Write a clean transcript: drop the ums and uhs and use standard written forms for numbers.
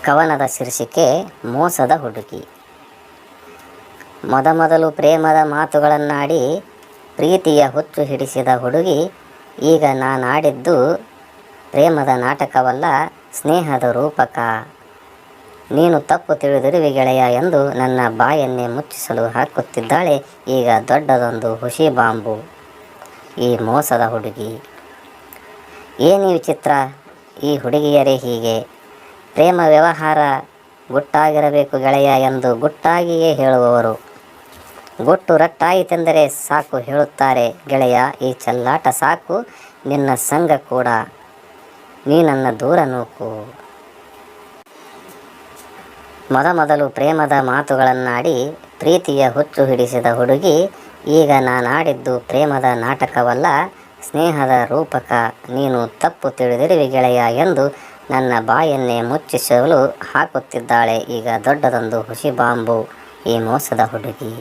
ಕವನದ ಶೀರ್ಷಿಕೆ ಮೋಸದ ಹುಡುಗಿ. ಮೊದಮೊದಲು ಪ್ರೇಮದ ಮಾತುಗಳನ್ನಾಡಿ ಪ್ರೀತಿಯ ಹುಚ್ಚು ಹಿಡಿಸಿದ ಹುಡುಗಿ, ಈಗ ನಾನಾಡಿದ್ದು ಪ್ರೇಮದ ನಾಟಕವಲ್ಲ, ಸ್ನೇಹದ ರೂಪಕ. ನೀನು ತಪ್ಪು ತಿಳಿದಿರುವೆ ಗೆಳೆಯ ಎಂದು ನನ್ನ ಬಾಯನ್ನೇ ಮುಚ್ಚಿಸಲು ಹಾಕುತ್ತಿದ್ದಾಳೆ ಈಗ ದೊಡ್ಡದೊಂದು ಹುಸಿ ಬಾಂಬು, ಈ ಮೋಸದ ಹುಡುಗಿ. ಏನಿ ವಿಚಿತ್ರ, ಈ ಹುಡುಗಿಯರೇ ಹೀಗೆ. ಪ್ರೇಮ ವ್ಯವಹಾರ ಗುಟ್ಟಾಗಿರಬೇಕು ಗೆಳೆಯ ಎಂದು ಗುಟ್ಟಾಗಿಯೇ ಹೇಳುವವರು. ಗುಟ್ಟು ರಟ್ಟಾಯಿತೆಂದರೆ ಸಾಕು ಹೇಳುತ್ತಾರೆ ಗೆಳೆಯ, ಈ ಚೆಲ್ಲಾಟ ಸಾಕು, ನಿನ್ನ ಸಂಗ ಕೂಡ, ನೀ ನನ್ನ ದೂರ ನೂಕು. ಮೊದಮೊದಲು ಪ್ರೇಮದ ಮಾತುಗಳನ್ನಾಡಿ ಪ್ರೀತಿಯ ಹುಚ್ಚು ಹಿಡಿಸಿದ ಹುಡುಗಿ, ಈಗ ನಾನಾಡಿದ್ದು ಪ್ರೇಮದ ನಾಟಕವಲ್ಲ, ಸ್ನೇಹದ ರೂಪಕ. ನೀನು ತಪ್ಪು ತಿಳಿದಿರುವೆ ಗೆಳೆಯ ಎಂದು ನನ್ನ ಬಾಯನ್ನೇ ಮುಚ್ಚಿಸಲು ಹಾಕುತ್ತಿದ್ದಾಳೆ ಈಗ ದೊಡ್ಡದೊಂದು ಹುಸಿ ಬಾಂಬು, ಈ ಮೋಸದ ಹುಡುಗಿ.